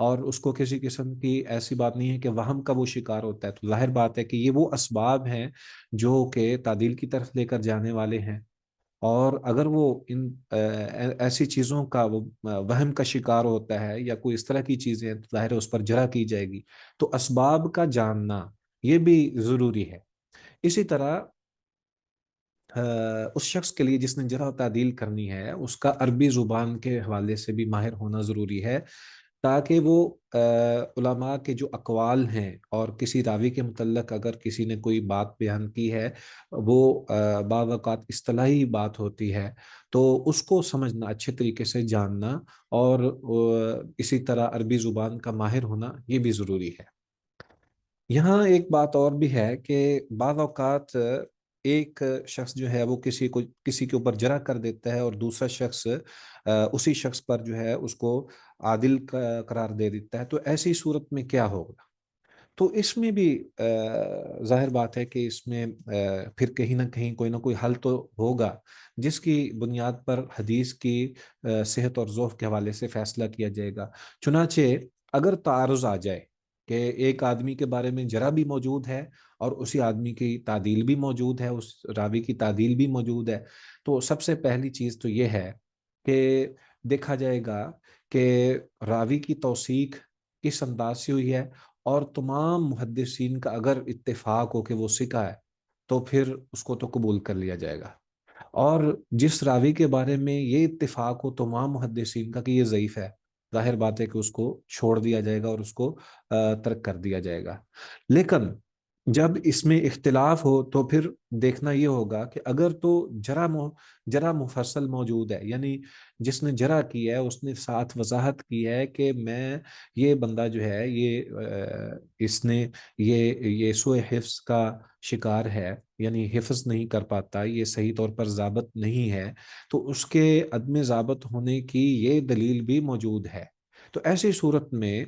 اور اس کو کسی قسم کی ایسی بات نہیں ہے کہ وہم کا وہ شکار ہوتا ہے، تو ظاہر بات ہے کہ یہ وہ اسباب ہیں جو کہ تعدیل کی طرف لے کر جانے والے ہیں، اور اگر وہ ان ایسی چیزوں کا وہ وہم کا شکار ہوتا ہے یا کوئی اس طرح کی چیزیں ہیں، تو ظاہر ہے اس پر جرح کی جائے گی۔ تو اسباب کا جاننا یہ بھی ضروری ہے۔ اسی طرح اس شخص کے لیے جس نے جرح و تعدیل کرنی ہے، اس کا عربی زبان کے حوالے سے بھی ماہر ہونا ضروری ہے، تاکہ وہ علماء کے جو اقوال ہیں اور کسی راوی کے متعلق اگر کسی نے کوئی بات بیان کی ہے، وہ بعض اوقات اصطلاحی بات ہوتی ہے، تو اس کو سمجھنا، اچھے طریقے سے جاننا، اور اسی طرح عربی زبان کا ماہر ہونا یہ بھی ضروری ہے۔ یہاں ایک بات اور بھی ہے کہ بعض اوقات ایک شخص جو ہے وہ کسی کے اوپر جرح کر دیتا ہے، اور دوسرا شخص اسی شخص پر جو ہے اس کو عادل قرار دے دیتا ہے، تو ایسی صورت میں کیا ہوگا؟ تو اس میں بھی ظاہر بات ہے کہ اس میں پھر کہیں نہ کہیں کوئی نہ کوئی حل تو ہوگا، جس کی بنیاد پر حدیث کی صحت اور ضعف کے حوالے سے فیصلہ کیا جائے گا۔ چنانچہ اگر تعارض آ جائے کہ ایک آدمی کے بارے میں جرح بھی موجود ہے اور اسی آدمی کی تعدیل بھی موجود ہے، اس راوی کی تعدیل بھی موجود ہے، تو سب سے پہلی چیز تو یہ ہے کہ دیکھا جائے گا کہ راوی کی توثیق کس انداز سے ہوئی ہے، اور تمام محدثین کا اگر اتفاق ہو کہ وہ ثقہ ہے، تو پھر اس کو تو قبول کر لیا جائے گا۔ اور جس راوی کے بارے میں یہ اتفاق ہو تمام محدثین کا کہ یہ ضعیف ہے، ظاہر بات ہے کہ اس کو چھوڑ دیا جائے گا اور اس کو ترک کر دیا جائے گا۔ لیکن جب اس میں اختلاف ہو تو پھر دیکھنا یہ ہوگا کہ اگر تو جرح مفصل موجود ہے، یعنی جس نے جرح کی ہے اس نے ساتھ وضاحت کی ہے کہ میں یہ بندہ جو ہے اس نے یہ سوء حفظ کا شکار ہے، یعنی حفظ نہیں کر پاتا، یہ صحیح طور پر ضابط نہیں ہے، تو اس کے عدم ضابط ہونے کی یہ دلیل بھی موجود ہے۔ تو ایسی صورت میں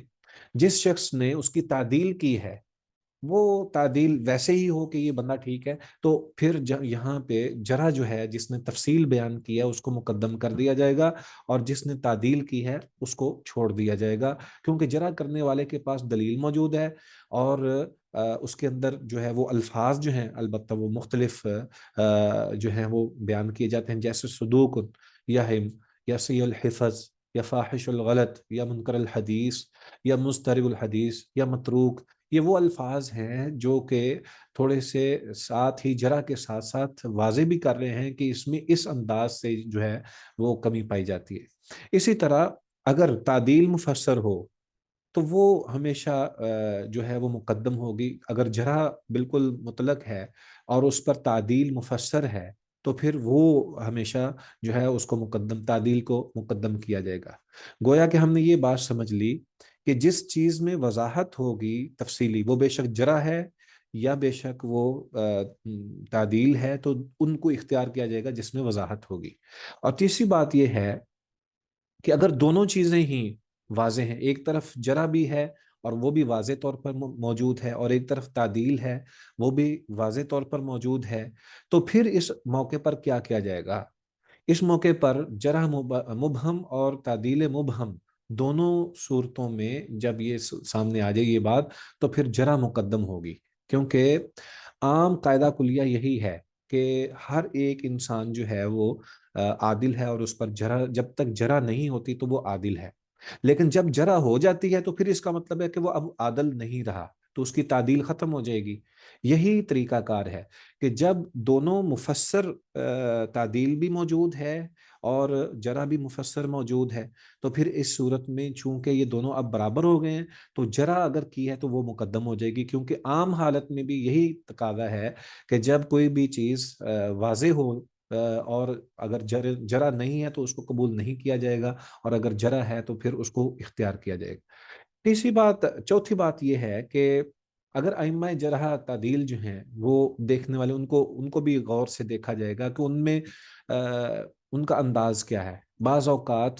جس شخص نے اس کی تعدیل کی ہے، وہ تعدیل ویسے ہی ہو کہ یہ بندہ ٹھیک ہے، تو پھر یہاں پہ جرح جو ہے جس نے تفصیل بیان کی ہے اس کو مقدم کر دیا جائے گا، اور جس نے تعدیل کی ہے اس کو چھوڑ دیا جائے گا، کیونکہ جرح کرنے والے کے پاس دلیل موجود ہے، اور اس کے اندر جو ہے وہ الفاظ جو ہیں البتہ وہ مختلف جو ہیں وہ بیان کیے جاتے ہیں، جیسے صدوق یا ہم یا سیء الحفظ یا فاحش الغلط یا منکر الحدیث یا مضطرب الحدیث یا متروک۔ یہ وہ الفاظ ہیں جو کہ تھوڑے سے ساتھ ہی جرح کے ساتھ ساتھ واضح بھی کر رہے ہیں کہ اس میں اس انداز سے جو ہے وہ کمی پائی جاتی ہے۔ اسی طرح اگر تعدیل مفسر ہو تو وہ ہمیشہ جو ہے وہ مقدم ہوگی، اگر جرح بالکل مطلق ہے اور اس پر تعدیل مفسر ہے، تو پھر وہ ہمیشہ جو ہے اس کو مقدم، تعدیل کو مقدم کیا جائے گا۔ گویا کہ ہم نے یہ بات سمجھ لی کہ جس چیز میں وضاحت ہوگی تفصیلی، وہ بے شک جرح ہے یا بے شک وہ تعدیل ہے، تو ان کو اختیار کیا جائے گا جس میں وضاحت ہوگی۔ اور تیسری بات یہ ہے کہ اگر دونوں چیزیں ہی واضح ہیں، ایک طرف جرح بھی ہے اور وہ بھی واضح طور پر موجود ہے، اور ایک طرف تعدیل ہے وہ بھی واضح طور پر موجود ہے، تو پھر اس موقع پر کیا کیا جائے گا؟ اس موقع پر جرح مبہم اور تعدیل مبہم دونوں صورتوں میں جب یہ سامنے آ جائے یہ بات، تو پھر جرح مقدم ہوگی، کیونکہ عام قاعدہ کلیہ یہی ہے کہ ہر ایک انسان جو ہے وہ عادل ہے، اور اس پر جرح جب تک جرح نہیں ہوتی تو وہ عادل ہے، لیکن جب جرح ہو جاتی ہے تو پھر اس کا مطلب ہے کہ وہ اب عادل نہیں رہا، تو اس کی تعدیل ختم ہو جائے گی۔ یہی طریقہ کار ہے کہ جب دونوں مفسر تعدیل بھی موجود ہے اور جرح بھی مفسر موجود ہے، تو پھر اس صورت میں چونکہ یہ دونوں اب برابر ہو گئے ہیں، تو جرح اگر کی ہے تو وہ مقدم ہو جائے گی، کیونکہ عام حالت میں بھی یہی تقاضا ہے کہ جب کوئی بھی چیز واضح ہو، اور اگر جرح نہیں ہے تو اس کو قبول نہیں کیا جائے گا، اور اگر جرح ہے تو پھر اس کو اختیار کیا جائے گا۔ چوتھی بات یہ ہے کہ اگر ائمہ جرح تعدیل جو ہیں وہ دیکھنے والے، ان کو بھی غور سے دیکھا جائے گا کہ ان میں ان کا انداز کیا ہے۔ بعض اوقات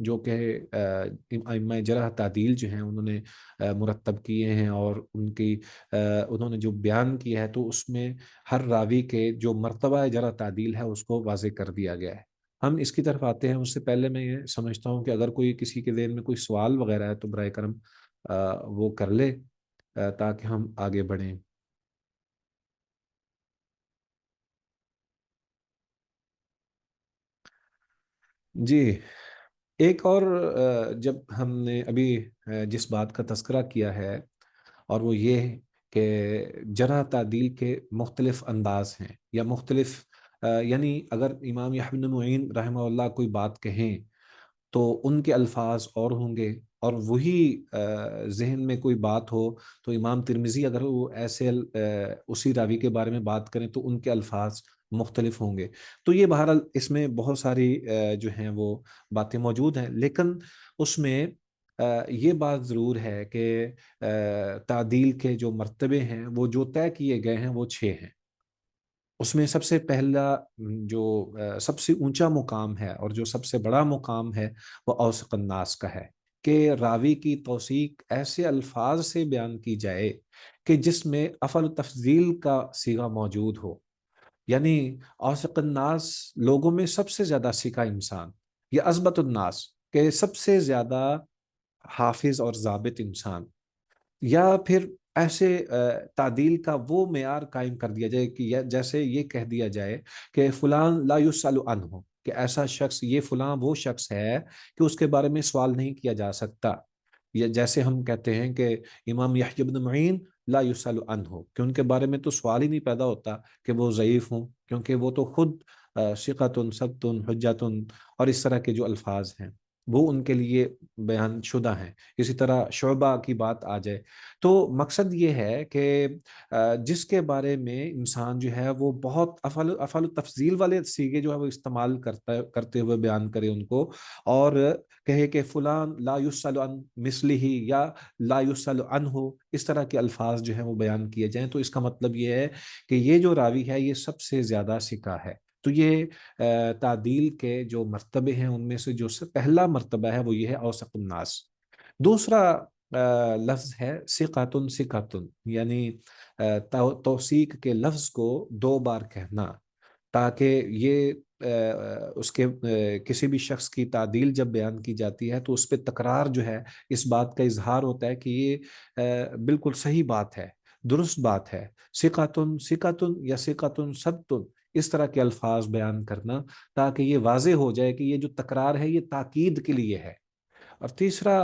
جو کہ ائمہ جرح تعدیل جو ہیں انہوں نے مرتب کیے ہیں، اور انہوں نے جو بیان کیا ہے تو اس میں ہر راوی کے جو مرتبہ جرح تعدیل ہے اس کو واضح کر دیا گیا ہے۔ ہم اس کی طرف آتے ہیں، اس سے پہلے میں یہ سمجھتا ہوں کہ اگر کوئی کسی کے ذہن میں کوئی سوال وغیرہ ہے تو برائے کرم وہ کر لے، تاکہ ہم آگے بڑھیں۔ جی، ایک اور جب ہم نے ابھی جس بات کا تذکرہ کیا ہے، اور وہ یہ ہے کہ جرح تعدیل کے مختلف انداز ہیں یا مختلف یعنی اگر امام یحییٰ بن معین رحمہ اللہ کوئی بات کہیں تو ان کے الفاظ اور ہوں گے، اور وہی ذہن میں کوئی بات ہو تو امام ترمذی اگر وہ ایسے اسی راوی کے بارے میں بات کریں تو ان کے الفاظ مختلف ہوں گے۔ تو یہ بہرحال اس میں بہت ساری جو ہیں وہ باتیں موجود ہیں، لیکن اس میں یہ بات ضرور ہے کہ تعدیل کے جو مرتبے ہیں وہ جو طے کیے گئے ہیں وہ 6 ہیں۔ اس میں سب سے پہلا جو سب سے اونچا مقام ہے اور جو سب سے بڑا مقام ہے وہ اوثق الناس کا ہے، کہ راوی کی توثیق ایسے الفاظ سے بیان کی جائے کہ جس میں افعل تفضیل کا صیغہ موجود ہو، یعنی اوثق الناس لوگوں میں سب سے زیادہ سیکھا انسان، یا اضبط الناس کہ سب سے زیادہ حافظ اور ضابط انسان، یا پھر ایسے تعدیل کا وہ معیار قائم کر دیا جائے کہ جیسے یہ کہہ دیا جائے کہ فلان لا یسأل عنہ، کہ ایسا شخص، یہ فلاں وہ شخص ہے کہ اس کے بارے میں سوال نہیں کیا جا سکتا، یا جیسے ہم کہتے ہیں کہ امام یحییٰ بن معین لا یسأل عنہ، کہ ان کے بارے میں تو سوال ہی نہیں پیدا ہوتا کہ وہ ضعیف ہوں، کیونکہ وہ تو خود ثقۃ ثبت حجۃ اور اس طرح کے جو الفاظ ہیں وہ ان کے لیے بیان شدہ ہیں۔ اسی طرح شعبہ کی بات آ جائے تو مقصد یہ ہے کہ جس کے بارے میں انسان جو ہے وہ بہت افعال تفضیل والے سیغے جو ہے وہ استعمال کرتے ہوئے بیان کرے ان کو، اور کہے کہ فلان لا یسأل عن مثلہ یا لا یسأل عنہ، اس طرح کے الفاظ جو ہیں وہ بیان کیے جائیں، تو اس کا مطلب یہ ہے کہ یہ جو راوی ہے یہ سب سے زیادہ ثقہ ہے۔ تو یہ تعدیل کے جو مرتبے ہیں ان میں سے جو پہلا مرتبہ ہے وہ یہ ہے اوثق الناس۔ دوسرا لفظ ہے ثقۃ ثقۃ، یعنی توثیق کے لفظ کو 2 بار کہنا، تاکہ یہ اس کے کسی بھی شخص کی تعدیل جب بیان کی جاتی ہے تو اس پہ تکرار جو ہے اس بات کا اظہار ہوتا ہے کہ یہ بالکل صحیح بات ہے، درست بات ہے۔ ثقۃ ثقۃ یا ثقۃ ثبت، اس طرح کے الفاظ بیان کرنا تاکہ یہ واضح ہو جائے کہ یہ جو تکرار ہے یہ تاکید کے لیے ہے۔ اور تیسرا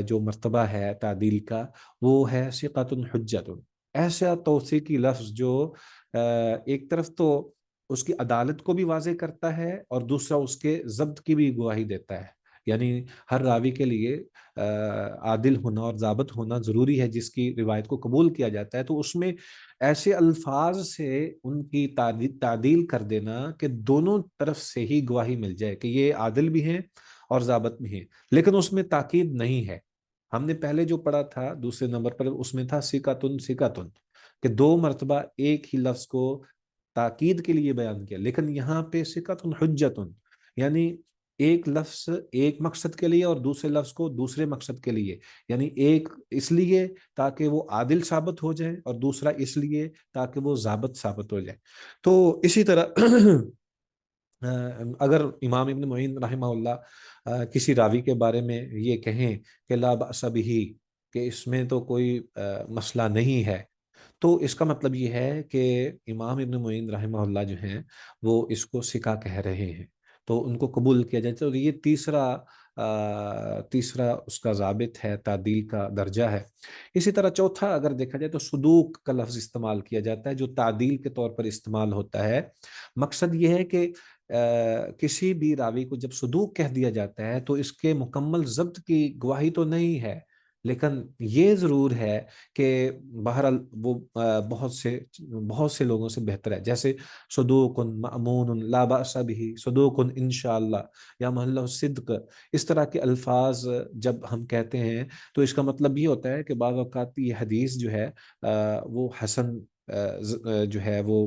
جو مرتبہ ہے تعدیل کا وہ ہے ثقۃ حجۃ، ایسا توثیقی لفظ جو ایک طرف تو اس کی عدالت کو بھی واضح کرتا ہے اور دوسرا اس کے ضبط کی بھی گواہی دیتا ہے، یعنی ہر راوی کے لیے عادل ہونا اور ضابط ہونا ضروری ہے جس کی روایت کو قبول کیا جاتا ہے، تو اس میں ایسے الفاظ سے ان کی تعدیل کر دینا کہ دونوں طرف سے ہی گواہی مل جائے کہ یہ عادل بھی ہیں اور ضابط بھی ہیں، لیکن اس میں تاکید نہیں ہے۔ ہم نے پہلے جو پڑھا تھا دوسرے نمبر پر اس میں تھا ثقۃ ثقۃ، کہ 2 مرتبہ ایک ہی لفظ کو تاکید کے لیے بیان کیا، لیکن یہاں پہ ثقۃ حجۃ، یعنی ایک لفظ ایک مقصد کے لیے اور دوسرے لفظ کو دوسرے مقصد کے لیے، یعنی ایک اس لیے تاکہ وہ عادل ثابت ہو جائے اور دوسرا اس لیے تاکہ وہ ضابط ثابت ہو جائے۔ تو اسی طرح اگر امام ابن معین رحمہ اللہ کسی راوی کے بارے میں یہ کہیں کہ لا بأس بہ، کہ اس میں تو کوئی مسئلہ نہیں ہے، تو اس کا مطلب یہ ہے کہ امام ابن معین رحمہ اللہ جو ہیں وہ اس کو ثقہ کہہ رہے ہیں، تو ان کو قبول کیا جائے، تو یہ تیسرا اس کا ضابط ہے، تعدیل کا درجہ ہے۔ اسی طرح چوتھا اگر دیکھا جائے تو صدوق کا لفظ استعمال کیا جاتا ہے جو تعدیل کے طور پر استعمال ہوتا ہے۔ مقصد یہ ہے کہ کسی بھی راوی کو جب صدوق کہہ دیا جاتا ہے تو اس کے مکمل ضبط کی گواہی تو نہیں ہے، لیکن یہ ضرور ہے کہ بہرحال وہ بہت سے لوگوں سے بہتر ہے، جیسے صدوق مأمون لا بأس بہ، صدوق انشاءاللہ، یا محلہ الصدق، اس طرح کے الفاظ جب ہم کہتے ہیں تو اس کا مطلب یہ ہوتا ہے کہ بعض اوقات یہ حدیث جو ہے وہ حسن جو ہے وہ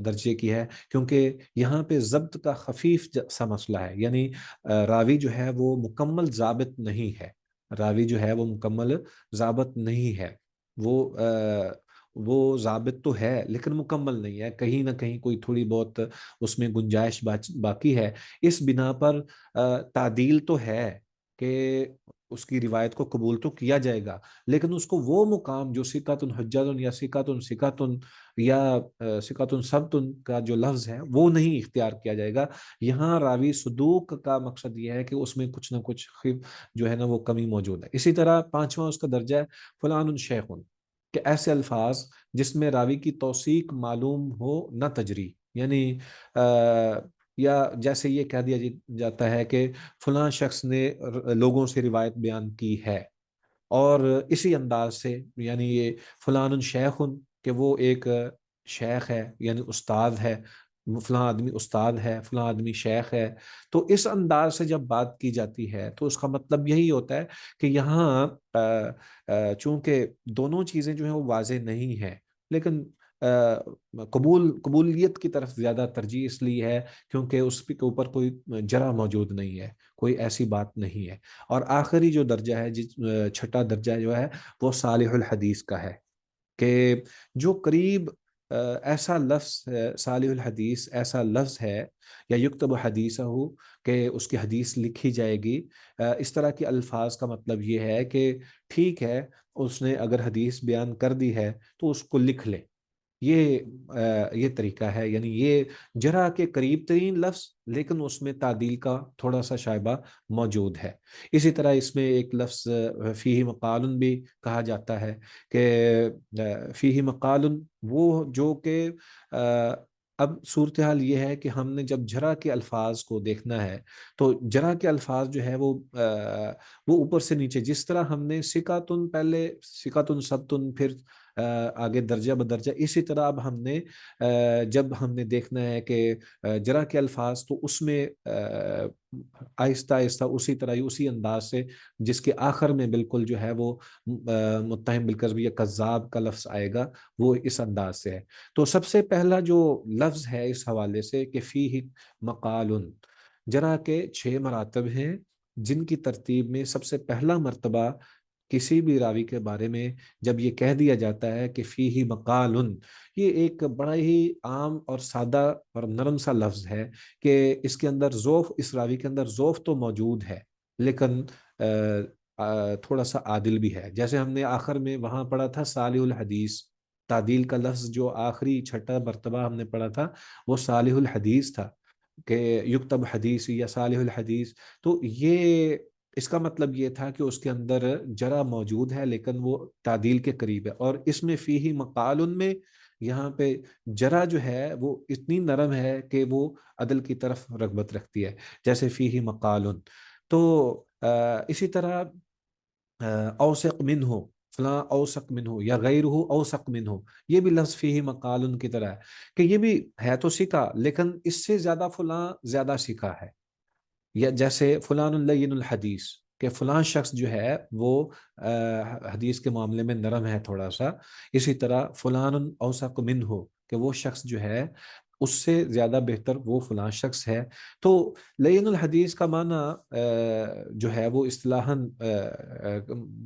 درجے کی ہے، کیونکہ یہاں پہ ضبط کا خفیف سا مسئلہ ہے، یعنی راوی جو ہے وہ مکمل ضابط نہیں ہے، راوی جو ہے وہ مکمل ضابط نہیں ہے، وہ وہ ضابط تو ہے لیکن مکمل نہیں ہے، کہیں نہ کہیں کوئی تھوڑی بہت اس میں گنجائش باقی ہے۔ اس بنا پر تعدیل تو ہے کہ اس کی روایت کو قبول تو کیا جائے گا، لیکن اس کو وہ مقام جو ثقۃ حجۃ یا ثقۃ یا ثقۃ ثبت کا جو لفظ ہے وہ نہیں اختیار کیا جائے گا۔ یہاں راوی صدوق کا مقصد یہ ہے کہ اس میں کچھ نہ کچھ جو ہے نا وہ کمی موجود ہے۔ اسی طرح پانچواں اس کا درجہ ہے فلان شیخ، کہ ایسے الفاظ جس میں راوی کی توثیق معلوم ہو نہ تجری، یعنی یا جیسے یہ کہہ دیا جاتا ہے کہ فلاں شخص نے لوگوں سے روایت بیان کی ہے، اور اسی انداز سے، یعنی یہ فلان شیخ، کہ وہ ایک شیخ ہے یعنی استاد ہے، فلاں آدمی استاد ہے، فلاں آدمی شیخ ہے، تو اس انداز سے جب بات کی جاتی ہے تو اس کا مطلب یہی ہوتا ہے کہ یہاں چونکہ دونوں چیزیں جو ہیں وہ واضح نہیں ہیں، لیکن قبولیت کی طرف زیادہ ترجیح اس لیے ہے کیونکہ اس کے اوپر کوئی جرح موجود نہیں ہے، کوئی ایسی بات نہیں ہے۔ اور آخری جو درجہ ہے، چھٹا درجہ جو ہے وہ صالح الحدیث کا ہے، کہ جو قریب ایسا لفظ ہے، صالح الحدیث ایسا لفظ ہے، یا یکتب حدیثہ ہو کہ اس کی حدیث لکھی جائے گی۔ اس طرح کے الفاظ کا مطلب یہ ہے کہ ٹھیک ہے، اس نے اگر حدیث بیان کر دی ہے تو اس کو لکھ لے، یہ یہ طریقہ ہے، یعنی یہ جرح کے قریب ترین لفظ لیکن اس میں تعدیل کا تھوڑا سا شائبہ موجود ہے۔ اسی طرح اس میں ایک لفظ فیہ مقال بھی کہا جاتا ہے، کہ فیہ مقال وہ جو کہ اب صورتحال یہ ہے کہ ہم نے جب جرح کے الفاظ کو دیکھنا ہے تو جرح کے الفاظ جو ہے وہ اوپر سے نیچے، جس طرح ہم نے ثقۃ پہلے ثقۃ ثبت پھر آگے درجہ بدرجہ، اسی طرح اب ہم نے جب ہم نے دیکھنا ہے کہ جرح کے الفاظ تو اس میں آہستہ آہستہ اسی طرح اسی انداز سے، جس کے آخر میں بالکل جو ہے وہ متہم بالکذب یا کذاب کا لفظ آئے گا، وہ اس انداز سے ہے۔ تو سب سے پہلا جو لفظ ہے اس حوالے سے کہ فیہ مقال، جرح کے 6 مراتب ہیں، جن کی ترتیب میں سب سے پہلا مرتبہ کسی بھی راوی کے بارے میں جب یہ کہہ دیا جاتا ہے کہ فیہ مقال، یہ ایک بڑا ہی عام اور سادہ اور نرم سا لفظ ہے، کہ اس کے اندر ذوف، اس راوی کے اندر ذوف تو موجود ہے لیکن تھوڑا سا عادل بھی ہے، جیسے ہم نے آخر میں وہاں پڑھا تھا صالح الحدیث، تعدیل کا لفظ جو آخری چھٹا مرتبہ ہم نے پڑھا تھا وہ صالح الحدیث تھا، کہ یکتب حدیث یا صالح الحدیث، تو یہ اس کا مطلب یہ تھا کہ اس کے اندر جرح موجود ہے لیکن وہ تعدیل کے قریب ہے، اور اس میں فیہ مقال میں یہاں پہ جرح جو ہے وہ اتنی نرم ہے کہ وہ عدل کی طرف رغبت رکھتی ہے، جیسے فیہ مقال۔ تو اسی طرح اوثق من ہو، فلاں اوثق من ہو یا غیر ہو اوثق من ہو، یہ بھی لفظ فیہ مقال کی طرح ہے، کہ یہ بھی ہے تو سکا لیکن اس سے زیادہ فلاں زیادہ سکا ہے، یا جیسے فلان اللین الحدیث، کہ فلاں شخص جو ہے وہ حدیث کے معاملے میں نرم ہے تھوڑا سا، اسی طرح فلان اوثق منہ، کہ وہ شخص جو ہے اس سے زیادہ بہتر وہ فلاں شخص ہے۔ تو لین الحدیث کا معنی جو ہے وہ اصطلاحاً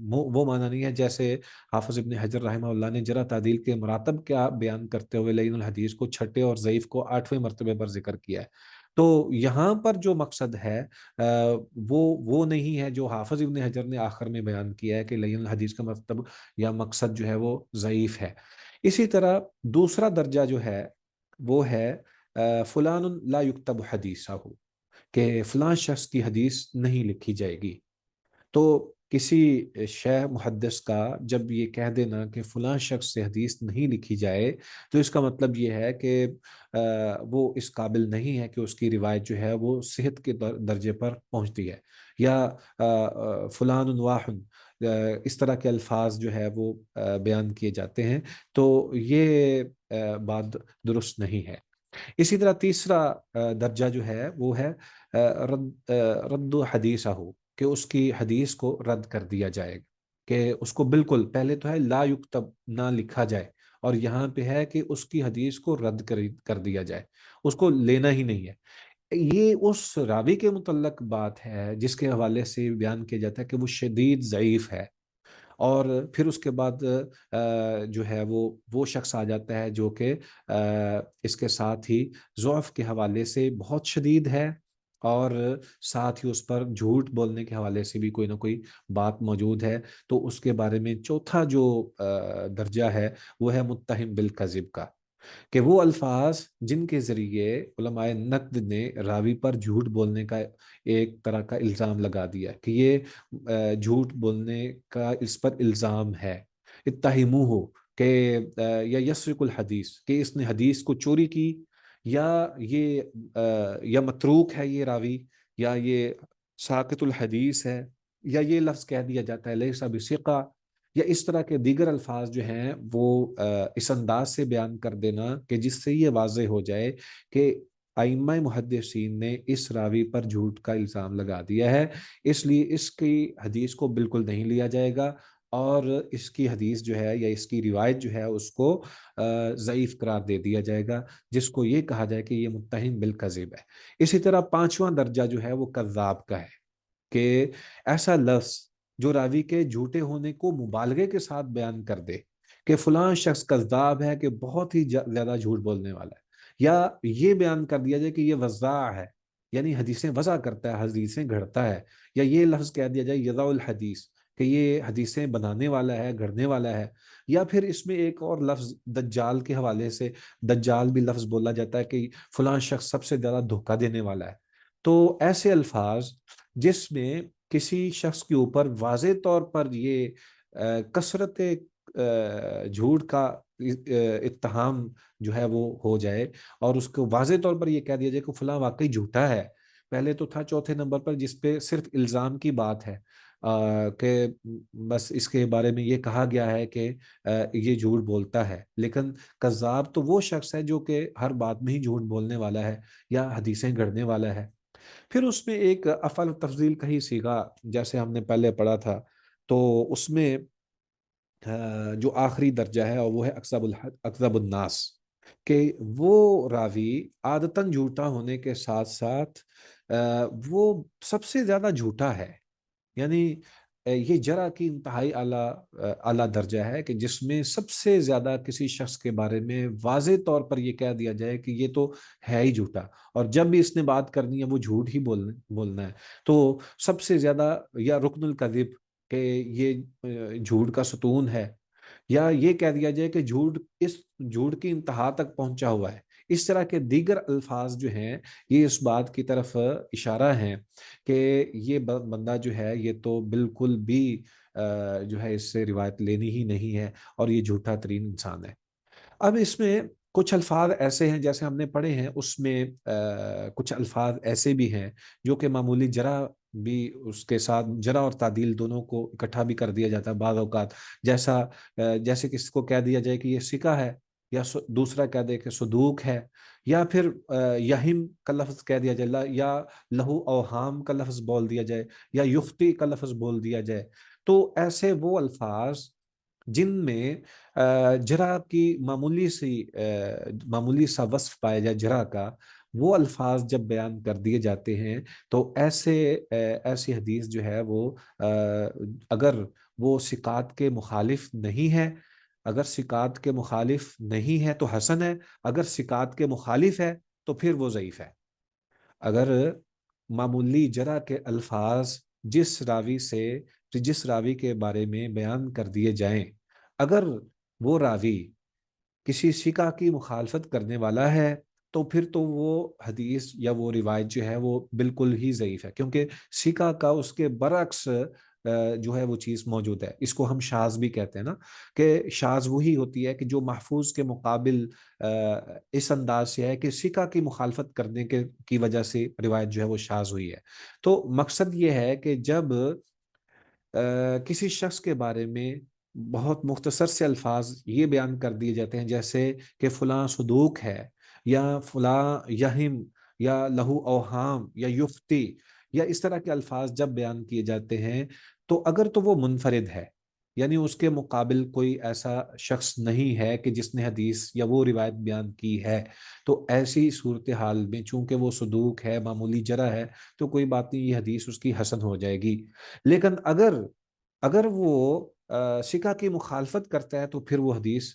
وہ معنی نہیں ہے جیسے حافظ ابن حجر رحمہ اللہ نے جرح تعدیل کے مراتب کیا بیان کرتے ہوئے لین الحدیث کو چھٹے اور ضعیف کو 8ویں مرتبے پر ذکر کیا ہے۔ تو یہاں پر جو مقصد ہے وہ نہیں ہے جو حافظ ابن حجر نے آخر میں بیان کیا ہے کہ لین الحدیث کا مطلب یا مقصد جو ہے وہ ضعیف ہے۔ اسی طرح دوسرا درجہ جو ہے وہ ہے فلان لا یکتب حدیثہ، کہ فلاں شخص کی حدیث نہیں لکھی جائے گی۔ تو کسی شیخ محدث کا جب یہ کہہ دینا کہ فلاں شخص سے حدیث نہیں لکھی جائے تو اس کا مطلب یہ ہے کہ وہ اس قابل نہیں ہے کہ اس کی روایت جو ہے وہ صحت کے درجے پر پہنچتی ہے، یا فلان واحد، اس طرح کے الفاظ جو ہے وہ بیان کیے جاتے ہیں، تو یہ بات درست نہیں ہے۔ اسی طرح تیسرا درجہ جو ہے وہ ہے رد حدیثہ، کہ اس کی حدیث کو رد کر دیا جائے، کہ اس کو بالکل، پہلے تو ہے لا یکتب، نہ لکھا جائے، اور یہاں پہ ہے کہ اس کی حدیث کو رد کر دیا جائے، اس کو لینا ہی نہیں ہے۔ یہ اس راوی کے متعلق بات ہے جس کے حوالے سے بیان کیا جاتا ہے کہ وہ شدید ضعیف ہے، اور پھر اس کے بعد جو ہے وہ شخص آ جاتا ہے جو کہ اس کے ساتھ ہی ضعف کے حوالے سے بہت شدید ہے، اور ساتھ ہی اس پر جھوٹ بولنے کے حوالے سے بھی کوئی نہ کوئی بات موجود ہے۔ تو اس کے بارے میں چوتھا جو درجہ ہے وہ ہے متہم بالکذب کا، کہ وہ الفاظ جن کے ذریعے علماء نقد نے راوی پر جھوٹ بولنے کا ایک طرح کا الزام لگا دیا کہ یہ جھوٹ بولنے کا اس پر الزام ہے، اتہمو ہو کہ یا یسرق الحدیث، کہ اس نے حدیث کو چوری کی، یا یہ یا متروک ہے یہ راوی، یا یہ ساقط الحدیث ہے، یا یہ لفظ کہہ دیا جاتا ہے لیسا بثقہ، یا اس طرح کے دیگر الفاظ جو ہیں وہ اس انداز سے بیان کر دینا کہ جس سے یہ واضح ہو جائے کہ ائمہ محدثین نے اس راوی پر جھوٹ کا الزام لگا دیا ہے، اس لیے اس کی حدیث کو بالکل نہیں لیا جائے گا، اور اس کی حدیث جو ہے یا اس کی روایت جو ہے اس کو ضعیف قرار دے دیا جائے گا، جس کو یہ کہا جائے کہ یہ متہم بالکذب ہے۔ اسی طرح پانچواں درجہ جو ہے وہ کذاب کا ہے، کہ ایسا لفظ جو راوی کے جھوٹے ہونے کو مبالغے کے ساتھ بیان کر دے کہ فلاں شخص کذاب ہے، کہ بہت ہی زیادہ جھوٹ بولنے والا ہے، یا یہ بیان کر دیا جائے کہ یہ وضاع ہے، یعنی حدیثیں وضع کرتا ہے، حدیثیں گھڑتا ہے، یا یہ لفظ کہہ دیا جائے یضع الحدیث، کہ یہ حدیثیں بنانے والا ہے، گھڑنے والا ہے، یا پھر اس میں ایک اور لفظ دجال کے حوالے سے دجال بھی لفظ بولا جاتا ہے کہ فلاں شخص سب سے زیادہ دھوکہ دینے والا ہے۔ تو ایسے الفاظ جس میں کسی شخص کے اوپر واضح طور پر یہ کثرت جھوٹ کا اتہام جو ہے وہ ہو جائے، اور اس کو واضح طور پر یہ کہہ دیا جائے کہ فلاں واقعی جھوٹا ہے۔ پہلے تو تھا چوتھے نمبر پر جس پہ صرف الزام کی بات ہے، کہ بس اس کے بارے میں یہ کہا گیا ہے کہ یہ جھوٹ بولتا ہے، لیکن کذاب تو وہ شخص ہے جو کہ ہر بات میں ہی جھوٹ بولنے والا ہے یا حدیثیں گڑھنے والا ہے۔ پھر اس میں ایک افعل تفضیل کا ہی صیغہ جیسے ہم نے پہلے پڑھا تھا، تو اس میں جو آخری درجہ ہے اور وہ ہے اکذب الناس، کہ وہ راوی عادتاً جھوٹا ہونے کے ساتھ ساتھ وہ سب سے زیادہ جھوٹا ہے، یعنی یہ جرح کی انتہائی اعلیٰ درجہ ہے کہ جس میں سب سے زیادہ کسی شخص کے بارے میں واضح طور پر یہ کہہ دیا جائے کہ یہ تو ہے ہی جھوٹا، اور جب بھی اس نے بات کرنی ہے وہ جھوٹ ہی بولنا ہے، تو سب سے زیادہ، یا رکن الکذب، کہ یہ جھوٹ کا ستون ہے، یا یہ کہہ دیا جائے کہ اس جھوٹ کی انتہا تک پہنچا ہوا ہے۔ اس طرح کے دیگر الفاظ جو ہیں یہ اس بات کی طرف اشارہ ہیں کہ یہ بندہ جو ہے یہ تو بالکل بھی جو ہے اس سے روایت لینی ہی نہیں ہے، اور یہ جھوٹا ترین انسان ہے۔ اب اس میں کچھ الفاظ ایسے ہیں جیسے ہم نے پڑھے ہیں، اس میں کچھ الفاظ ایسے بھی ہیں جو کہ معمولی جرح بھی اس کے ساتھ جرح اور تعدیل دونوں کو اکٹھا بھی کر دیا جاتا ہے بعض اوقات، جیسے کسی کو کہہ دیا جائے کہ یہ سکہ ہے، یا دوسرا کہہ دے کہ صدوق ہے، یا پھر یہم کا لفظ کہہ دیا جائے، یا لہو اوہام کا لفظ بول دیا جائے، یا یختی کا لفظ بول دیا جائے۔ تو ایسے وہ الفاظ جن میں جرح کی معمولی سا وصف پایا جائے جرح کا، وہ الفاظ جب بیان کر دیے جاتے ہیں تو ایسی حدیث جو ہے وہ اگر وہ ثقات کے مخالف نہیں ہے، اگر ثقات کے مخالف نہیں ہے تو حسن ہے، اگر ثقات کے مخالف ہے تو پھر وہ ضعیف ہے۔ اگر معمولی جرح کے الفاظ جس راوی کے بارے میں بیان کر دیے جائیں، اگر وہ راوی کسی ثقہ کی مخالفت کرنے والا ہے تو پھر تو وہ حدیث یا وہ روایت جو ہے وہ بالکل ہی ضعیف ہے، کیونکہ ثقہ کا اس کے برعکس جو ہے وہ چیز موجود ہے۔ اس کو ہم شاذ بھی کہتے ہیں نا، کہ شاذ وہی ہوتی ہے کہ جو محفوظ کے مقابل اس انداز سے ہے کہ ثقہ کی مخالفت کرنے کی وجہ سے روایت جو ہے وہ شاذ ہوئی ہے۔ تو مقصد یہ ہے کہ جب کسی شخص کے بارے میں بہت مختصر سے الفاظ یہ بیان کر دیے جاتے ہیں جیسے کہ فلاں صدوق ہے، یا فلاں یہم، یا لہو اوہام، یا یفتی، یا اس طرح کے الفاظ جب بیان کیے جاتے ہیں، تو اگر تو وہ منفرد ہے، یعنی اس کے مقابل کوئی ایسا شخص نہیں ہے کہ جس نے حدیث یا وہ روایت بیان کی ہے. تو ایسی صورتحال میں چونکہ وہ صدوق ہے، معمولی جرح ہے، تو کوئی بات نہیں، یہ حدیث اس کی حسن ہو جائے گی. لیکن اگر وہ ثقہ کی مخالفت کرتا ہے تو پھر وہ حدیث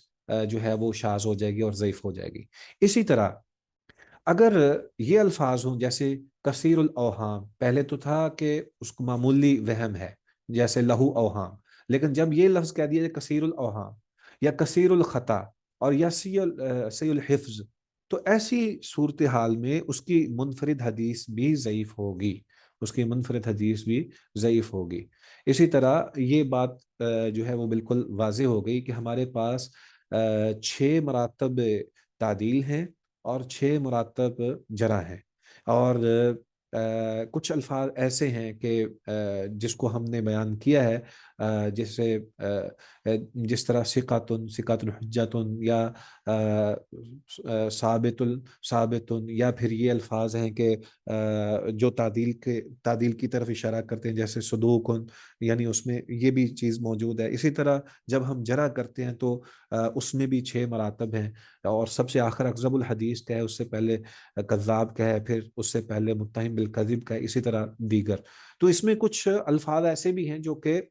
جو ہے وہ شاذ ہو جائے گی اور ضعیف ہو جائے گی. اسی طرح اگر یہ الفاظ ہوں جیسے کثیر الاوہام، پہلے تو تھا کہ اس کو معمولی وہم ہے جیسے لہو اوہام، لیکن جب یہ لفظ کہہ دیا جائے کثیر الاوہام یا کثیر الخطا اور یا سی الحفظ، تو ایسی صورتحال میں اس کی منفرد حدیث بھی ضعیف ہوگی، اس کی منفرد حدیث بھی ضعیف ہوگی. اسی طرح یہ بات جو ہے وہ بالکل واضح ہو گئی کہ ہمارے پاس 6 مراتب تعدیل ہیں اور 6 مراتب جرح ہیں. اور کچھ الفاظ ایسے ہیں کہ جس کو ہم نے بیان کیا ہے، جیسے جس طرح ثقۃ حجۃ یا ثابت، یا پھر یہ الفاظ ہیں کہ جو تعدیل کی طرف اشارہ کرتے ہیں جیسے صدوق، یعنی اس میں یہ بھی چیز موجود ہے. اسی طرح جب ہم جرح کرتے ہیں تو اس میں بھی 6 مراتب ہیں، اور سب سے آخر اکذب الحدیث کا ہے، اس سے پہلے کذاب کا ہے، پھر اس سے پہلے متہم بالکذب کا ہے، اسی طرح دیگر. تو اس میں کچھ الفاظ ایسے بھی ہیں جو کہ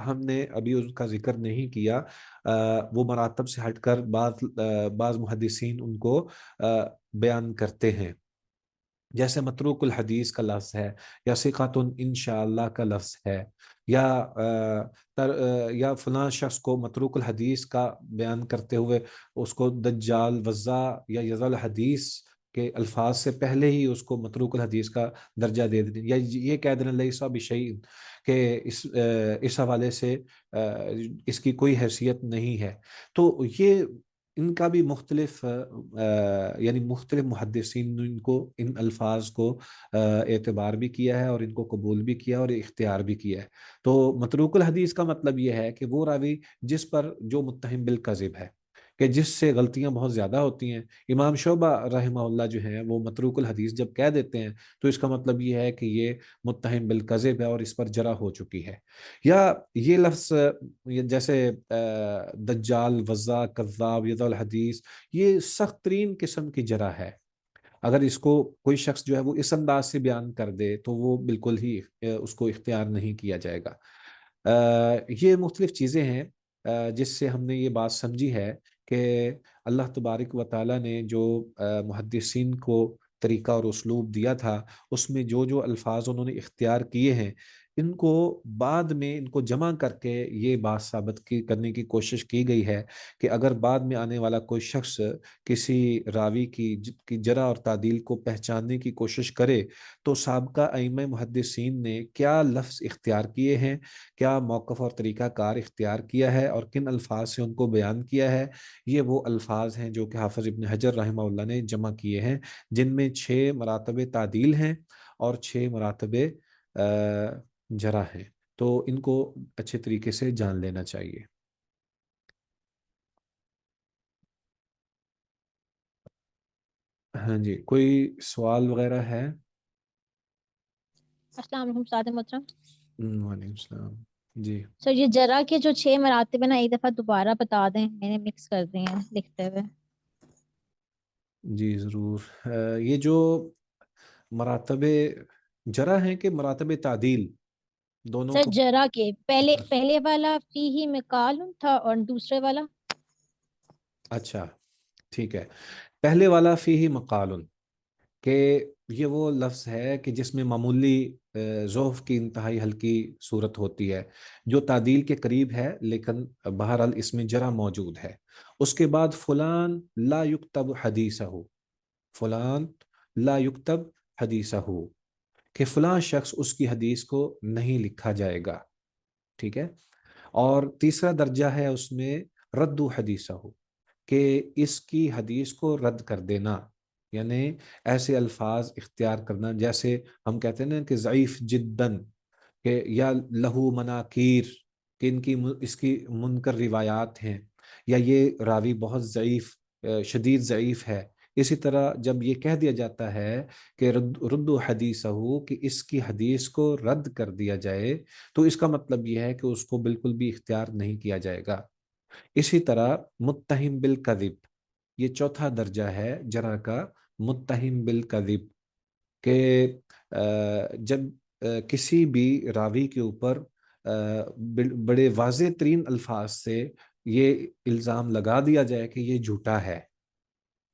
ہم نے ابھی اس کا ذکر نہیں کیا. وہ مراتب سے ہٹ کر بعض محدثین ان کو بیان کرتے ہیں، جیسے متروک الحدیث کا لفظ ہے، یا ثقۃ انشاءاللہ کا لفظ ہے، یا فلاں شخص کو متروک الحدیث کا بیان کرتے ہوئے اس کو دجال، وزا یا یضل الحدیث کے الفاظ سے پہلے ہی اس کو متروک الحدیث کا درجہ دے دیتے ہیں، یا یہ کہہ دینا لیسا بشیء کہ اس حوالے سے اس کی کوئی حیثیت نہیں ہے. تو یہ ان کا بھی مختلف یعنی مختلف محدثین نے ان کو ان الفاظ کو اعتبار بھی کیا ہے اور ان کو قبول بھی کیا اور اختیار بھی کیا ہے. تو متروک الحدیث کا مطلب یہ ہے کہ وہ راوی جس پر جو متہم بالکذب ہے، کہ جس سے غلطیاں بہت زیادہ ہوتی ہیں. امام شعبہ رحمہ اللہ جو ہیں وہ متروک الحدیث جب کہہ دیتے ہیں تو اس کا مطلب یہ ہے کہ یہ متہم بالکذب ہے اور اس پر جرح ہو چکی ہے. یا یہ لفظ جیسے دجال، وزا، کذاب، یضع الحدیث، یہ سخت ترین قسم کی جرح ہے. اگر اس کو کوئی شخص جو ہے وہ اس انداز سے بیان کر دے تو وہ بالکل ہی اس کو اختیار نہیں کیا جائے گا. یہ مختلف چیزیں ہیں جس سے ہم نے یہ بات سمجھی ہے کہ اللہ تبارک و تعالیٰ نے جو محدثین کو طریقہ اور اسلوب دیا تھا، اس میں جو جو الفاظ انہوں نے اختیار کیے ہیں، ان کو بعد میں ان کو جمع کر کے یہ بات ثابت کرنے کی کوشش کی گئی ہے کہ اگر بعد میں آنے والا کوئی شخص کسی راوی کی جرح اور تعدیل کو پہچاننے کی کوشش کرے تو سابقہ ائمہ محدثین نے کیا لفظ اختیار کیے ہیں، کیا موقف اور طریقہ کار اختیار کیا ہے، اور کن الفاظ سے ان کو بیان کیا ہے. یہ وہ الفاظ ہیں جو کہ حافظ ابن حجر رحمہ اللہ نے جمع کیے ہیں، جن میں 6 مراتب تعدیل ہیں اور 6 مراتب جرح ہیں. تو ان کو اچھے طریقے سے جان لینا چاہیے. ہاں جی، کوئی سوال وغیرہ ہے؟ السلام علیکم استاد محترم. وعلیکم السلام. جی سر یہ جرا کے جو 6 مراتب ہیں نا، ایک دفعہ دوبارہ بتا دیں، میں نے مکس کر دی ہیں لکھتے ہوئے. جی ضرور. یہ جو مراتب جرح ہیں کہ مراتب تعدیل، دونوں سر کو؟ جرا کے پہلے والا فی ہی مقال تھا اور دوسرے والا. اچھا ٹھیک ہے. پہلے والا فیہ مقال، کہ یہ وہ لفظ ہے کہ جس میں معمولی ضعف کی انتہائی ہلکی صورت ہوتی ہے، جو تعدیل کے قریب ہے لیکن بہرحال اس میں جرح موجود ہے. اس کے بعد فلان لا یکتب حدیثہ، فلان لا یکتب حدیثہ، کہ فلاں شخص اس کی حدیث کو نہیں لکھا جائے گا. ٹھیک ہے. اور تیسرا درجہ ہے اس میں رد حدیثہ، کہ اس کی حدیث کو رد کر دینا، یعنی ایسے الفاظ اختیار کرنا جیسے ہم کہتے ہیں نا کہ ضعیف جدن، کہ یا لہو مناکیر، کہ اس کی منکر روایات ہیں، یا یہ راوی بہت ضعیف، شدید ضعیف ہے، اسی طرح جب یہ کہہ دیا جاتا ہے کہ ردو حدیثہو، کہ اس کی حدیث کو رد کر دیا جائے، تو اس کا مطلب یہ ہے کہ اس کو بالکل بھی اختیار نہیں کیا جائے گا۔ اسی طرح متہم بالکذب، یہ چوتھا درجہ ہے جرح کا، متہم بالکذب، کہ جب کسی بھی راوی کے اوپر بڑے واضح ترین الفاظ سے یہ الزام لگا دیا جائے کہ یہ جھوٹا ہے،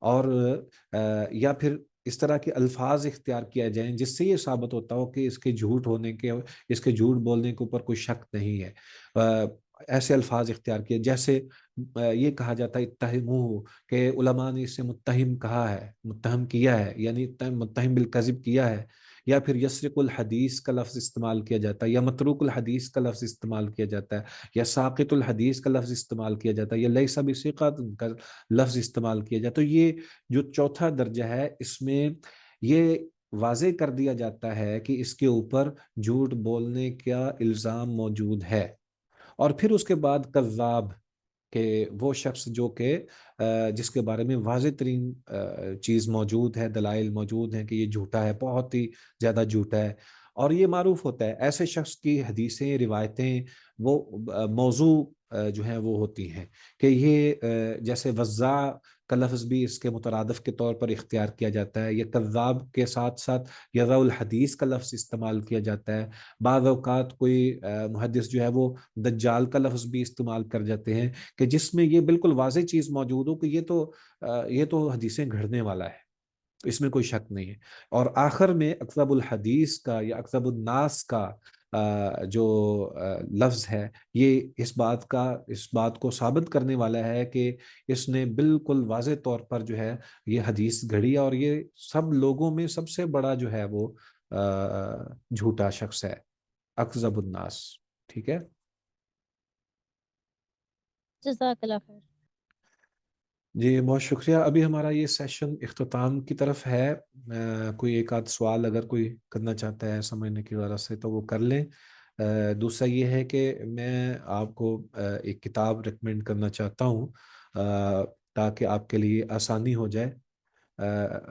اور یا پھر اس طرح کے الفاظ اختیار کیا جائیں جس سے یہ ثابت ہوتا ہو کہ اس کے جھوٹ ہونے کے، اس کے جھوٹ بولنے کے اوپر کوئی شک نہیں ہے۔ ایسے الفاظ اختیار کیے جیسے یہ کہا جاتا ہے اتہموہ، کہ علماء نے اسے متہم کہا ہے، متہم کیا ہے، یعنی متہم بالکذب کیا ہے، یا پھر یسرق الحدیث کا لفظ استعمال کیا جاتا ہے، یا متروک الحدیث کا لفظ استعمال کیا جاتا ہے، یا ساقط الحدیث کا لفظ استعمال کیا جاتا ہے، یا لیس بثقۃ کا لفظ استعمال کیا جاتا ہے۔ تو یہ جو چوتھا درجہ ہے، اس میں یہ واضح کر دیا جاتا ہے کہ اس کے اوپر جھوٹ بولنے کا الزام موجود ہے۔ اور پھر اس کے بعد کذاب، کہ وہ شخص جو کہ جس کے بارے میں واضح ترین چیز موجود ہے، دلائل موجود ہیں کہ یہ جھوٹا ہے، بہت ہی زیادہ جھوٹا ہے، اور یہ معروف ہوتا ہے ایسے شخص کی حدیثیں، روایتیں، وہ موضوع جو ہیں وہ ہوتی ہیں، کہ یہ جیسے وضاع کا لفظ بھی اس کے مترادف کے طور پر اختیار کیا جاتا ہے، یا کذاب کے ساتھ ساتھ یضع الحدیث کا لفظ استعمال کیا جاتا ہے۔ بعض اوقات کوئی محدث جو ہے وہ دجال کا لفظ بھی استعمال کر جاتے ہیں، کہ جس میں یہ بالکل واضح چیز موجود ہو کہ یہ تو حدیثیں گھڑنے والا ہے، اس میں کوئی شک نہیں ہے۔ اور آخر میں اکذب الحدیث کا یا اکذب الناس کا جو لفظ ہے، یہ اس بات کو ثابت کرنے والا ہے کہ اس نے بالکل واضح طور پر جو ہے یہ حدیث گھڑی، اور یہ سب لوگوں میں سب سے بڑا جو ہے وہ جھوٹا شخص ہے، اکذب الناس۔ ٹھیک ہے؟ جزاک اللہ خیر۔ جی بہت شکریہ۔ ابھی ہمارا یہ سیشن اختتام کی طرف ہے۔ کوئی ایک آدھ سوال اگر کوئی کرنا چاہتا ہے سمجھنے کی غرض سے تو وہ کر لیں۔ دوسرا یہ ہے کہ میں آپ کو ایک کتاب ریکمینڈ کرنا چاہتا ہوں تاکہ آپ کے لیے آسانی ہو جائے۔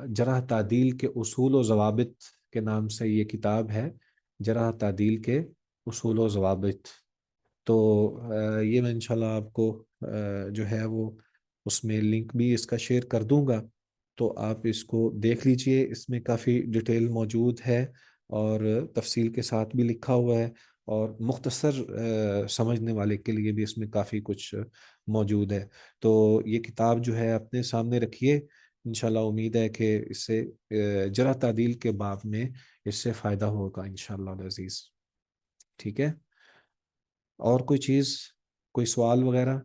جرح تعدیل کے اصول و ضوابط کے نام سے یہ کتاب ہے، جرح تعدیل کے اصول و ضوابط۔ تو یہ میں انشاءاللہ آپ کو جو ہے وہ اس میں لنک بھی اس کا شیئر کر دوں گا، تو آپ اس کو دیکھ لیجئے۔ اس میں کافی ڈیٹیل موجود ہے، اور تفصیل کے ساتھ بھی لکھا ہوا ہے، اور مختصر سمجھنے والے کے لیے بھی اس میں کافی کچھ موجود ہے۔ تو یہ کتاب جو ہے اپنے سامنے رکھیے، انشاءاللہ امید ہے کہ اس سے جرح تعدیل کے باب میں اس سے فائدہ ہوگا انشاءاللہ العزیز۔ ٹھیک ہے؟ اور کوئی چیز، کوئی سوال وغیرہ؟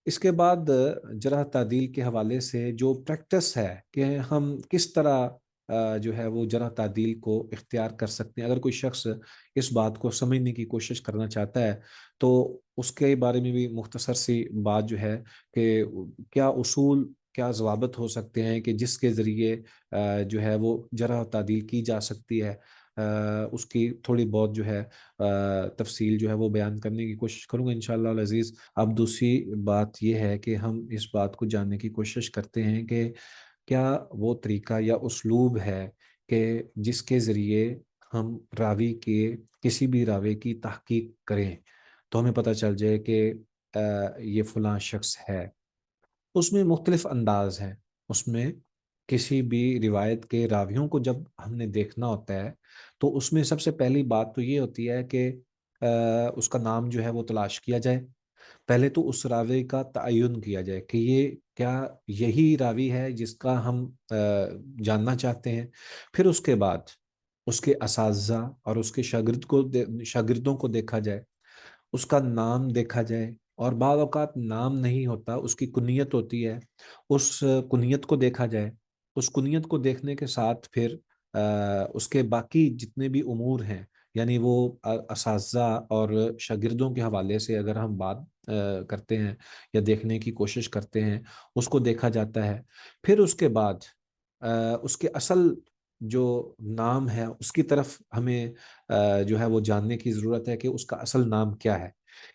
اس کے بعد جرح تعدیل کے حوالے سے جو پریکٹس ہے کہ ہم کس طرح جو ہے وہ جرح تعدیل کو اختیار کر سکتے ہیں، اگر کوئی شخص اس بات کو سمجھنے کی کوشش کرنا چاہتا ہے تو اس کے بارے میں بھی مختصر سی بات جو ہے کہ کیا اصول، کیا ضوابط ہو سکتے ہیں کہ جس کے ذریعے جو ہے وہ جرح تعدیل کی جا سکتی ہے، اس کی تھوڑی بہت جو ہے تفصیل جو ہے وہ بیان کرنے کی کوشش کروں گا انشاءاللہ العزیز۔ اب دوسری بات یہ ہے کہ ہم اس بات کو جاننے کی کوشش کرتے ہیں کہ کیا وہ طریقہ یا اسلوب ہے کہ جس کے ذریعے ہم راوی کے، کسی بھی راوی کی تحقیق کریں تو ہمیں پتہ چل جائے کہ یہ فلاں شخص ہے۔ اس میں مختلف انداز ہیں، اس میں کسی بھی روایت کے راویوں کو جب ہم نے دیکھنا ہوتا ہے تو اس میں سب سے پہلی بات تو یہ ہوتی ہے کہ اس کا نام جو ہے وہ تلاش کیا جائے۔ پہلے تو اس راوی کا تعین کیا جائے کہ یہ کیا یہی راوی ہے جس کا ہم جاننا چاہتے ہیں۔ پھر اس کے بعد اس کے اساتذہ اور اس کے شاگردوں کو دیکھا جائے، اس کا نام دیکھا جائے، اور بعض اوقات نام نہیں ہوتا، اس کی کنیت ہوتی ہے، اس کنیت کو دیکھا جائے۔ اس کنیت کو دیکھنے کے ساتھ پھر اس کے باقی جتنے بھی امور ہیں، یعنی وہ اساتذہ اور شاگردوں کے حوالے سے اگر ہم بات کرتے ہیں یا دیکھنے کی کوشش کرتے ہیں، اس کو دیکھا جاتا ہے۔ پھر اس کے بعد اس کے اصل جو نام ہے اس کی طرف ہمیں جو ہے وہ جاننے کی ضرورت ہے کہ اس کا اصل نام کیا ہے۔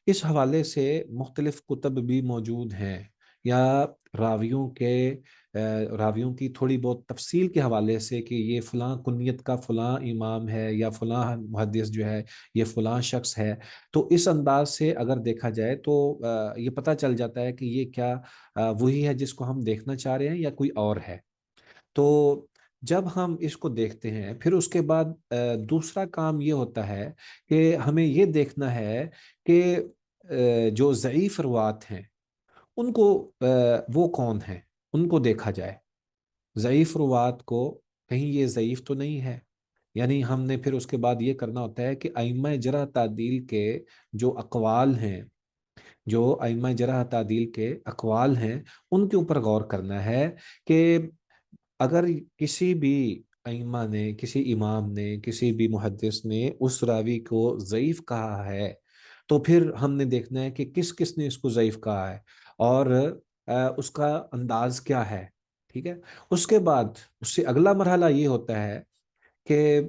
اس حوالے سے مختلف کتب بھی موجود ہیں، یا راویوں کے راویوں کی تھوڑی بہت تفصیل کے حوالے سے کہ یہ فلاں کنیت کا فلاں امام ہے، یا فلاں محدث جو ہے یہ فلاں شخص ہے۔ تو اس انداز سے اگر دیکھا جائے تو یہ پتہ چل جاتا ہے کہ یہ کیا وہی ہے جس کو ہم دیکھنا چاہ رہے ہیں یا کوئی اور ہے۔ تو جب ہم اس کو دیکھتے ہیں پھر اس کے بعد دوسرا کام یہ ہوتا ہے کہ ہمیں یہ دیکھنا ہے کہ جو ضعیف روات ہیں ان کو وہ کون ہیں، ان کو دیکھا جائے۔ ضعیف روات کو کہیں یہ ضعیف تو نہیں ہے، یعنی ہم نے پھر اس کے بعد یہ کرنا ہوتا ہے کہ ائمہ جرح تعدیل کے جو اقوال ہیں، جو ائمہ جرح تعدیل کے اقوال ہیں ان کے اوپر غور کرنا ہے کہ اگر کسی بھی ائمہ نے، کسی امام نے، کسی بھی محدث نے اس راوی کو ضعیف کہا ہے تو پھر ہم نے دیکھنا ہے کہ کس کس نے اس کو ضعیف کہا ہے، اور اس کا انداز کیا ہے۔ ٹھیک ہے، اس کے بعد اس سے اگلا مرحلہ یہ ہوتا ہے کہ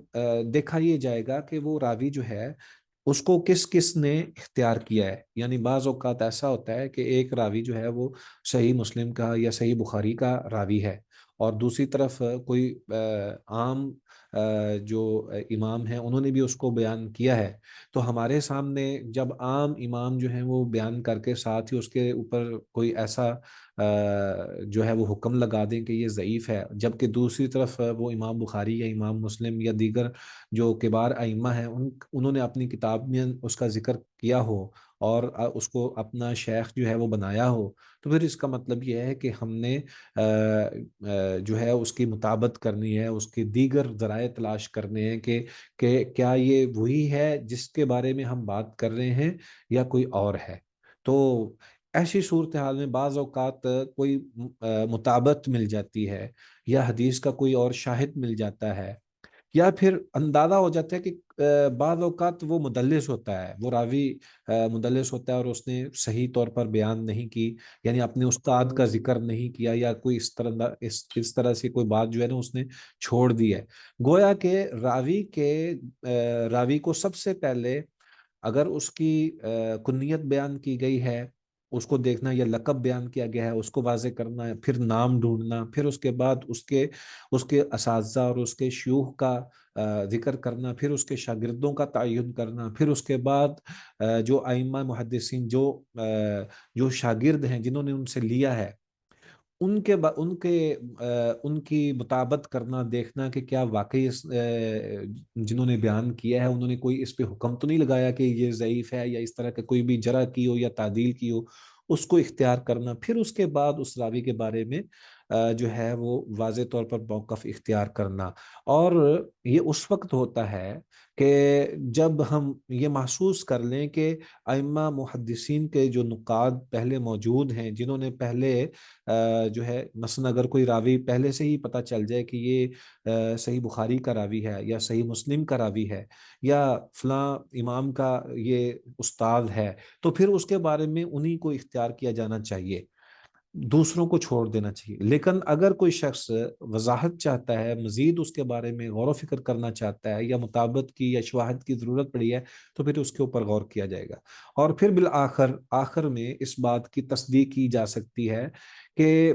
دیکھا یہ جائے گا کہ وہ راوی جو ہے اس کو کس کس نے اختیار کیا ہے۔ یعنی بعض اوقات ایسا ہوتا ہے کہ ایک راوی جو ہے وہ صحیح مسلم کا یا صحیح بخاری کا راوی ہے، اور دوسری طرف کوئی عام جو امام ہیں انہوں نے بھی اس کو بیان کیا ہے۔ تو ہمارے سامنے جب عام امام جو ہیں وہ بیان کر کے ساتھ ہی اس کے اوپر کوئی ایسا جو ہے وہ حکم لگا دیں کہ یہ ضعیف ہے، جبکہ دوسری طرف وہ امام بخاری یا امام مسلم یا دیگر جو کبار ائمہ ہیں انہوں نے اپنی کتاب میں اس کا ذکر کیا ہو اور اس کو اپنا شیخ جو ہے وہ بنایا ہو، تو پھر اس کا مطلب یہ ہے کہ ہم نے جو ہے اس کی مطابقت کرنی ہے، اس کے دیگر ذرائع تلاش کرنے ہیں کہ کیا یہ وہی ہے جس کے بارے میں ہم بات کر رہے ہیں یا کوئی اور ہے۔ تو ایسی صورتحال میں بعض اوقات کوئی مطابقت مل جاتی ہے، یا حدیث کا کوئی اور شاہد مل جاتا ہے، یا پھر اندازہ ہو جاتا ہے کہ بعض اوقات وہ مدلس ہوتا ہے، وہ راوی مدلس ہوتا ہے اور اس نے صحیح طور پر بیان نہیں کی، یعنی اپنے استاد کا ذکر نہیں کیا، یا کوئی اس طرح سے کوئی بات جو ہے نا اس نے چھوڑ دی ہے۔ گویا کہ راوی کو سب سے پہلے اگر اس کی کنیت بیان کی گئی ہے اس کو دیکھنا، یا لقب بیان کیا گیا ہے اس کو واضح کرنا ہے، پھر نام ڈھونڈنا، پھر اس کے بعد اس کے اساتذہ اور اس کے شیوخ کا ذکر کرنا، پھر اس کے شاگردوں کا تعین کرنا، پھر اس کے بعد جو ائمہ محدثین جو شاگرد ہیں جنہوں نے ان سے لیا ہے ان کی مطابقت کرنا، دیکھنا کہ کیا واقعی جنہوں نے بیان کیا ہے انہوں نے کوئی اس پہ حکم تو نہیں لگایا کہ یہ ضعیف ہے، یا اس طرح کا کوئی بھی جرح کی ہو یا تعدیل کی ہو، اس کو اختیار کرنا۔ پھر اس کے بعد اس راوی کے بارے میں جو ہے وہ واضح طور پر موقف اختیار کرنا، اور یہ اس وقت ہوتا ہے کہ جب ہم یہ محسوس کر لیں کہ ائمہ محدثین کے جو نقاد پہلے موجود ہیں، جنہوں نے پہلے جو ہے مثلا اگر کوئی راوی پہلے سے ہی پتہ چل جائے کہ یہ صحیح بخاری کا راوی ہے یا صحیح مسلم کا راوی ہے یا فلاں امام کا یہ استاد ہے، تو پھر اس کے بارے میں انہی کو اختیار کیا جانا چاہیے، دوسروں کو چھوڑ دینا چاہیے۔ لیکن اگر کوئی شخص وضاحت چاہتا ہے، مزید اس کے بارے میں غور و فکر کرنا چاہتا ہے، یا مطابقت کی یا شواہد کی ضرورت پڑی ہے، تو پھر اس کے اوپر غور کیا جائے گا، اور پھر آخر میں اس بات کی تصدیق کی جا سکتی ہے کہ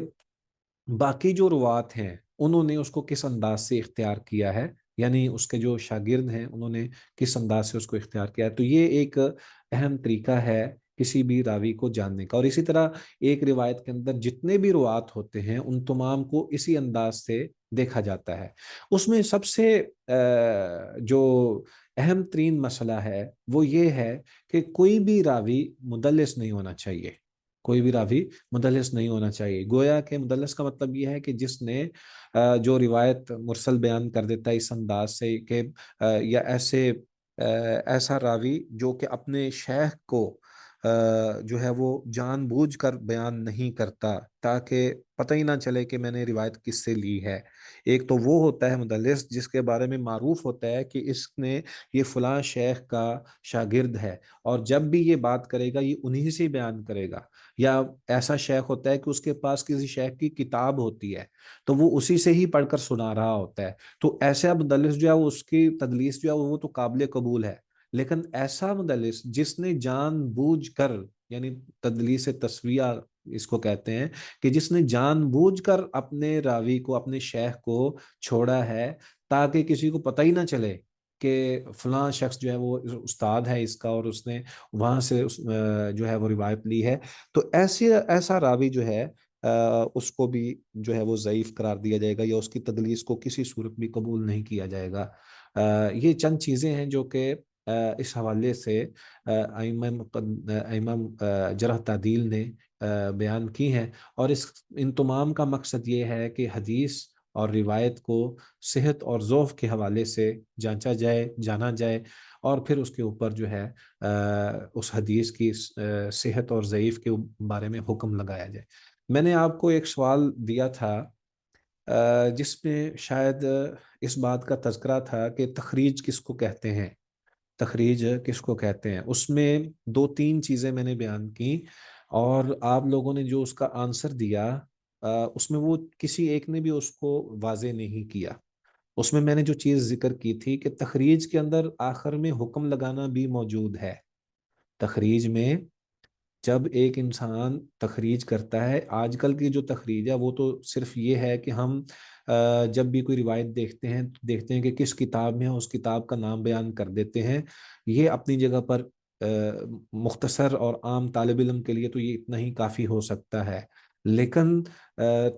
باقی جو روات ہیں انہوں نے اس کو کس انداز سے اختیار کیا ہے، یعنی اس کے جو شاگرد ہیں انہوں نے کس انداز سے اس کو اختیار کیا ہے۔ تو یہ ایک اہم طریقہ ہے کسی بھی راوی کو جاننے کا، اور اسی طرح ایک روایت کے اندر جتنے بھی روات ہوتے ہیں ان تمام کو اسی انداز سے دیکھا جاتا ہے۔ اس میں سب سے جو اہم ترین مسئلہ ہے وہ یہ ہے کہ کوئی بھی راوی مدلس نہیں ہونا چاہیے، کوئی بھی راوی مدلس نہیں ہونا چاہیے۔ گویا کہ مدلس کا مطلب یہ ہے کہ جس نے جو روایت مرسل بیان کر دیتا ہے اس انداز سے کہ یا ایسا راوی جو کہ اپنے شیخ کو جو ہے وہ جان بوجھ کر بیان نہیں کرتا تاکہ پتہ ہی نہ چلے کہ میں نے روایت کس سے لی ہے۔ ایک تو وہ ہوتا ہے مدلس جس کے بارے میں معروف ہوتا ہے کہ اس نے یہ فلاں شیخ کا شاگرد ہے، اور جب بھی یہ بات کرے گا یہ انہی سے بیان کرے گا۔ یا ایسا شیخ ہوتا ہے کہ اس کے پاس کسی شیخ کی کتاب ہوتی ہے تو وہ اسی سے ہی پڑھ کر سنا رہا ہوتا ہے، تو ایسا مدلس جو ہے اس کی تدلیس جو ہے وہ تو قابل قبول ہے۔ لیکن ایسا مدلس جس نے جان بوجھ کر، یعنی تدلیس تسویہ اس کو کہتے ہیں، کہ جس نے جان بوجھ کر اپنے راوی کو، اپنے شیخ کو چھوڑا ہے تاکہ کسی کو پتہ ہی نہ چلے کہ فلاں شخص جو ہے وہ استاد ہے اس کا اور اس نے وہاں سے جو ہے وہ روایت لی ہے، تو ایسا راوی جو ہے اس کو بھی جو ہے وہ ضعیف قرار دیا جائے گا، یا اس کی تدلیس کو کسی صورت بھی قبول نہیں کیا جائے گا۔ یہ چند چیزیں ہیں جو کہ اس حوالے سے ائمہ جرح تعدیل نے بیان کی ہیں، اور ان تمام کا مقصد یہ ہے کہ حدیث اور روایت کو صحت اور ضعف کے حوالے سے جانچا جائے، جانا جائے، اور پھر اس کے اوپر جو ہے اس حدیث کی صحت اور ضعیف کے بارے میں حکم لگایا جائے۔ میں نے آپ کو ایک سوال دیا تھا جس میں شاید اس بات کا تذکرہ تھا کہ تخریج کس کو کہتے ہیں، تخریج کس کو کہتے ہیں۔ اس میں دو تین چیزیں میں نے بیان کی، اور آپ لوگوں نے جو اس کا آنسر دیا اس میں وہ کسی ایک نے بھی اس کو واضح نہیں کیا۔ اس میں نے جو چیز ذکر کی تھی کہ تخریج کے اندر آخر میں حکم لگانا بھی موجود ہے۔ تخریج میں جب ایک انسان تخریج کرتا ہے، آج کل کی جو تخریج ہے وہ تو صرف یہ ہے کہ ہم جب بھی کوئی روایت دیکھتے ہیں تو دیکھتے ہیں کہ کس کتاب میں ہے، اس کتاب کا نام بیان کر دیتے ہیں۔ یہ اپنی جگہ پر مختصر اور عام طالب علم کے لیے تو یہ اتنا ہی کافی ہو سکتا ہے، لیکن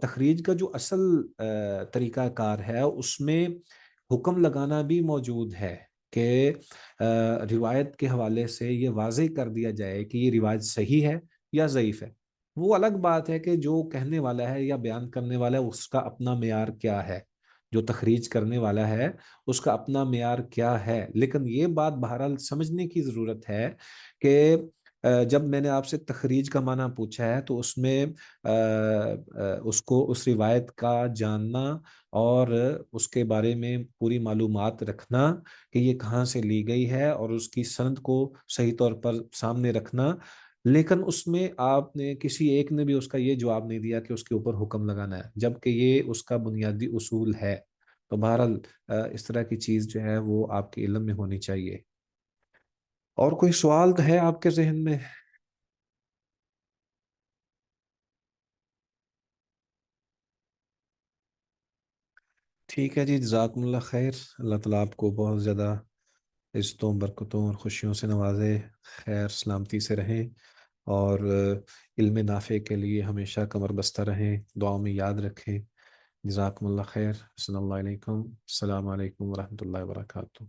تخریج کا جو اصل طریقہ کار ہے اس میں حکم لگانا بھی موجود ہے کہ روایت کے حوالے سے یہ واضح کر دیا جائے کہ یہ روایت صحیح ہے یا ضعیف ہے۔ وہ الگ بات ہے کہ جو کہنے والا ہے یا بیان کرنے والا ہے اس کا اپنا معیار کیا ہے، جو تخریج کرنے والا ہے اس کا اپنا معیار کیا ہے، لیکن یہ بات بہرحال سمجھنے کی ضرورت ہے کہ جب میں نے آپ سے تخریج کا معنی پوچھا ہے تو اس میں اس کو اس روایت کا جاننا اور اس کے بارے میں پوری معلومات رکھنا کہ یہ کہاں سے لی گئی ہے، اور اس کی سند کو صحیح طور پر سامنے رکھنا، لیکن اس میں آپ نے کسی ایک نے بھی اس کا یہ جواب نہیں دیا کہ اس کے اوپر حکم لگانا ہے، جبکہ یہ اس کا بنیادی اصول ہے۔ تو بہرحال اس طرح کی چیز جو ہے وہ آپ کے علم میں ہونی چاہیے۔ اور کوئی سوال ہے آپ کے ذہن میں؟ ٹھیک ہے جی، جزاکم اللہ خیر، اللہ تعالیٰ آپ کو بہت زیادہ عزتوں، برکتوں اور خوشیوں سے نوازے، خیر سلامتی سے رہیں، اور علم نافع کے لیے ہمیشہ کمر بستہ رہیں، دعاؤں میں یاد رکھیں۔ جزاکم اللہ خیر، صلی اللہ علیکم، السلام علیکم ورحمۃ اللہ وبرکاتہ۔